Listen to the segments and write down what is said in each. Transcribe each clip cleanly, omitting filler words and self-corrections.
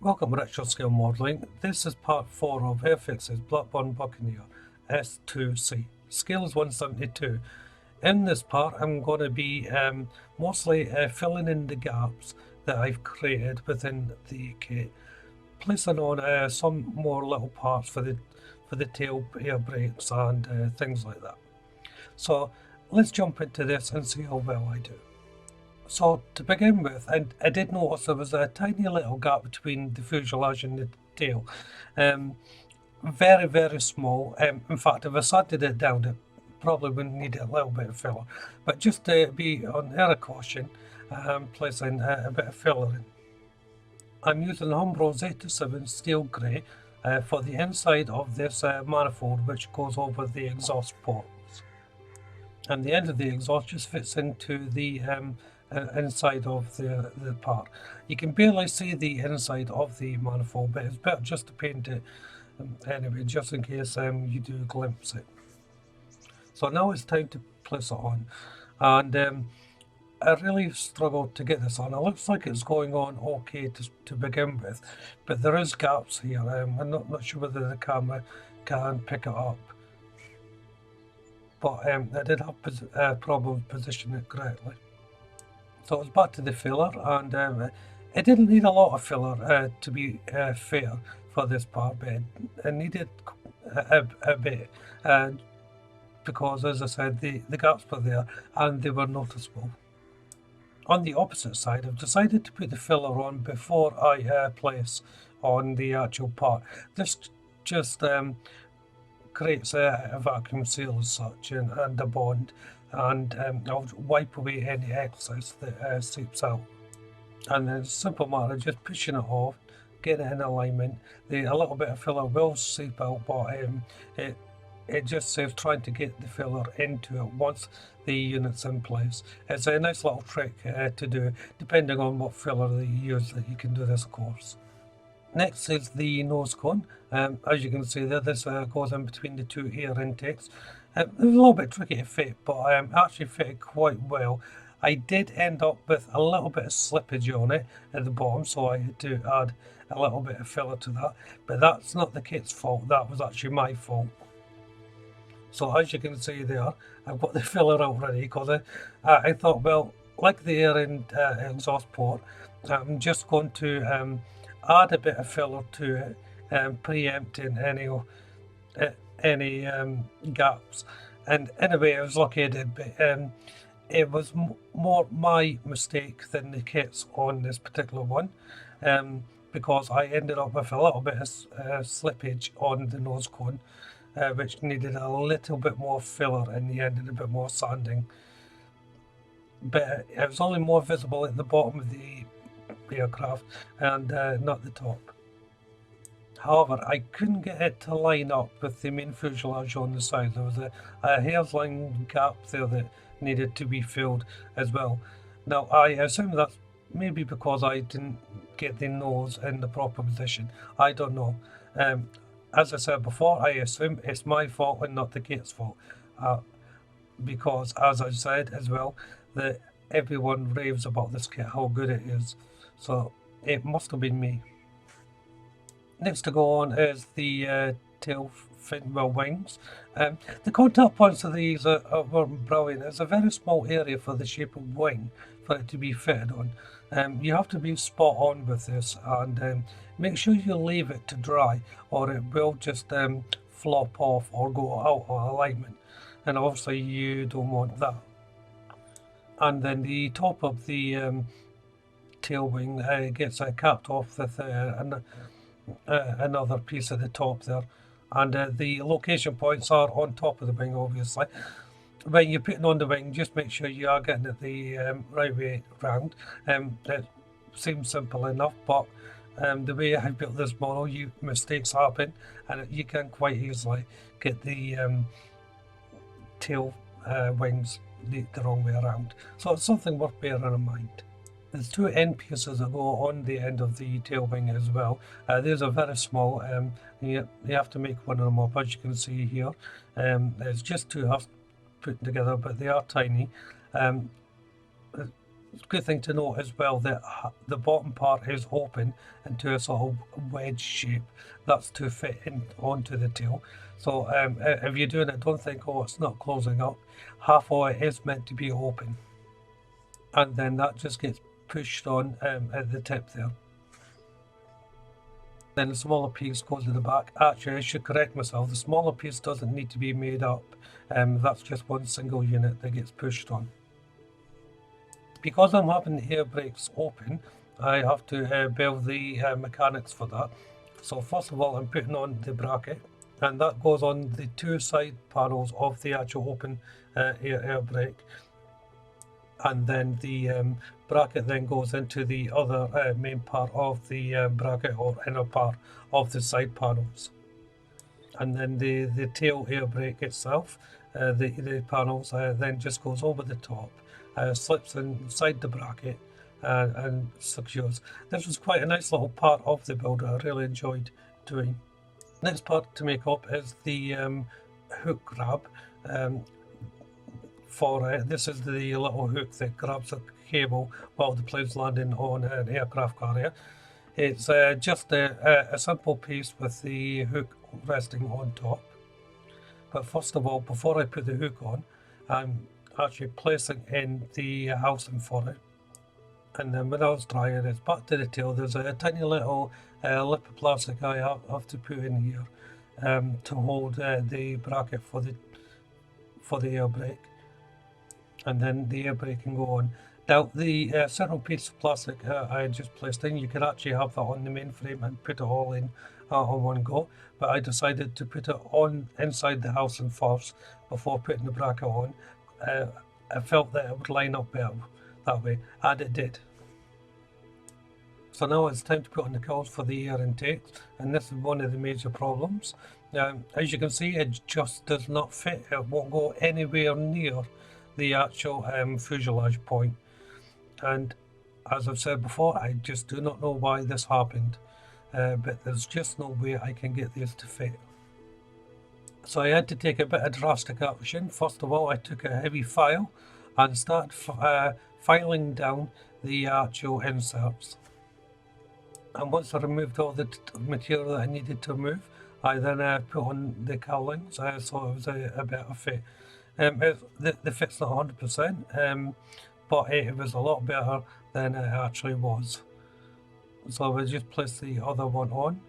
Welcome to Retro Scale Modelling. This is part 4 of Airfix's Blackburn Buccaneer S2C. Scale is 172. In this part I'm going to be mostly filling in the gaps that I've created within the kit, placing on some more little parts for the tail air brakes and things like that. So let's jump into this and see how well I do. So to begin with, I did notice there was a tiny little gap between the fuselage and the tail. Very, very small. In fact, if I sanded it down, it probably wouldn't need a little bit of filler. But just to be on air caution, I'm placing a bit of filler in. I'm using Umbro Zeta 7 steel grey for the inside of this manifold, which goes over the exhaust ports. And the end of the exhaust just fits into the inside of the part. You can barely see the inside of the manifold, but it's better just to paint it anyway, just in case you do glimpse it. So now it's time to place it on, and I really struggled to get this on. It looks like it's going on okay to begin with, but there is gaps here. I'm not sure whether the camera can pick it up, but I did have a problem positioning it correctly. So it was back to the filler, and it didn't need a lot of filler to be fair for this part, but it needed a bit, because as I said, the gaps were there and they were noticeable. On the opposite side, I've decided to put the filler on before I place on the actual part. This just creates a vacuum seal as such and a bond, and I'll wipe away any excess that seeps out. And then it's a simple matter of just pushing it off, getting it in alignment. A little bit of filler will seep out, but it just saves trying to get the filler into it once the unit's in place. It's a nice little trick to do, depending on what filler that you use, that you can do this, of course. Next is the nose cone. As you can see there, this goes in between the two air intakes. It was a little bit tricky to fit, but actually fitted quite well. I did end up with a little bit of slippage on it at the bottom, so I had to add a little bit of filler to that. But that's not the kit's fault, that was actually my fault. So as you can see there, I've got the filler out ready because I thought, well, like the air and exhaust port, I'm just going to add a bit of filler to it, preempting any gaps. And in a way, I was lucky I did, but it was more my mistake than the kit's on this particular one, because I ended up with a little bit of slippage on the nose cone, which needed a little bit more filler in the end and a bit more sanding. But it was only more visible at the bottom of the aircraft and not the top. However, I couldn't get it to line up with the main fuselage on the side. There was a hairline gap there that needed to be filled as well. Now, I assume that's maybe because I didn't get the nose in the proper position. I don't know. As I said before, I assume it's my fault and not the kit's fault. Because, as I said as well, that everyone raves about this kit, how good it is. So, it must have been me. Next to go on is the tail fin wings. The contact points of these were brilliant. It's a very small area for the shape of wing for it to be fitted on. You have to be spot on with this, and make sure you leave it to dry or it will just flop off or go out of alignment, and obviously you don't want that. And then the top of the tail wing gets capped off with another piece at the top there, and the location points are on top of the wing. Obviously, when you're putting on the wing, just make sure you are getting it the right way round. It seems simple enough, but the way I built this model, mistakes happen, and you can quite easily get the tail wings the wrong way around. So it's something worth bearing in mind. There's two end pieces that go on the end of the tail wing as well. These are very small. You have to make one of them up, as you can see here. It's just two halves put together, but they are tiny. good thing to note as well that the bottom part is open into a sort of wedge shape. That's to fit in onto the tail. So if you're doing it, don't think, oh, it's not closing up. Half of it is meant to be open, and then that just gets pushed on at the tip there. Then the smaller piece goes to the back. Actually, I should correct myself. The smaller piece doesn't need to be made up. That's just one single unit that gets pushed on. Because I'm having the air brakes open, I have to build the mechanics for that. So first of all, I'm putting on the bracket, and that goes on the two side panels of the actual open air brake. And then the bracket then goes into the other main part of the bracket, or inner part of the side panels. And then the tail air brake itself, the panels, then just goes over the top, slips inside the bracket, and secures. This was quite a nice little part of the build I really enjoyed doing. Next part to make up is the hook grab. This is the little hook that grabs the cable while the plane's landing on an aircraft carrier. It's just a simple piece with the hook resting on top. But first of all, before I put the hook on, I'm actually placing in the housing for it. And then when I was drying, it's back to the tail. There's a tiny little lip of plastic I have to put in here to hold the bracket for the air brake. And then the air brake can go on. Now the central piece of plastic I just placed in, you could actually have that on the main frame and put it all in on one go, but I decided to put it on inside the housing first before putting the bracket on. I felt that it would line up better that way, and it did. So now it's time to put on the cowls for the air intake, and this is one of the major problems. As you can see, it just does not fit. It won't go anywhere near the actual fuselage point, and as I've said before, I just do not know why this happened, but there's just no way I can get this to fit. So I had to take a bit of drastic action. First of all, I took a heavy file and started filing down the actual inserts, and once I removed all the material that I needed to remove, I then put on the cowlings, so it was a better fit. The fit's not 100%, but it was a lot better than it actually was. So I just placed the other one on.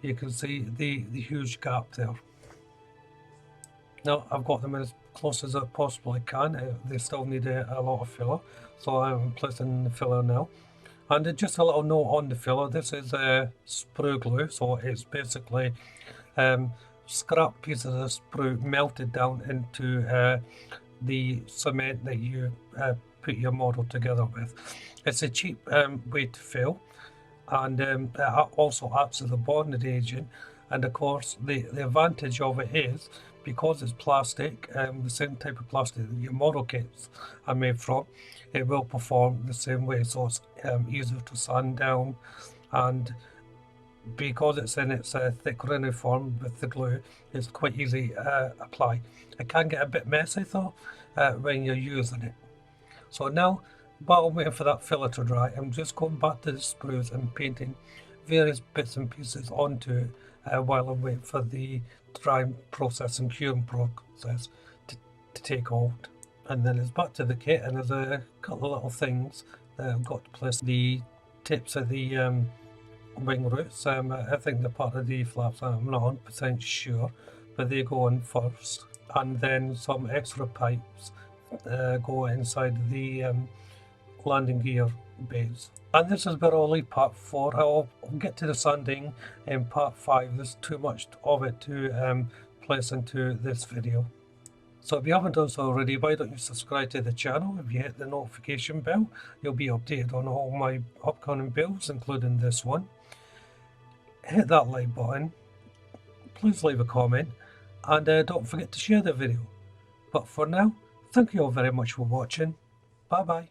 You can see the huge gap there. Now I've got them as close as I possibly can. They still need a lot of filler, so I'm placing the filler now. And just a little note on the filler, this is sprue glue, so it's basically scrap pieces of sprue melted down into the cement that you put your model together with. It's a cheap way to fill, and it also acts as a bonding agent. And of course, the advantage of it is, because it's plastic, the same type of plastic that your model kits are made from, it will perform the same way. So it's easier to sand down, and because it's in its thick rhino form with the glue, it's quite easy to apply. It can get a bit messy though when you're using it. So now, while I'm waiting for that filler to dry, I'm just going back to the sprues and painting various bits and pieces onto it while I'm waiting for the drying process and curing process to take hold. And then it's back to the kit, and there's a couple of little things that I've got to place. The tips of the wing roots, I think they're part of the flaps, I'm not 100% sure, but they go on first. And then some extra pipes go inside the landing gear bays. And this is where I'll leave part 4. I'll get to the sanding in part 5. There's too much of it to place into this video. So if you haven't done so already, why don't you subscribe to the channel? If you hit the notification bell, you'll be updated on all my upcoming builds, including this one. Hit that like button, please leave a comment, and don't forget to share the video. But for now, thank you all very much for watching. Bye bye.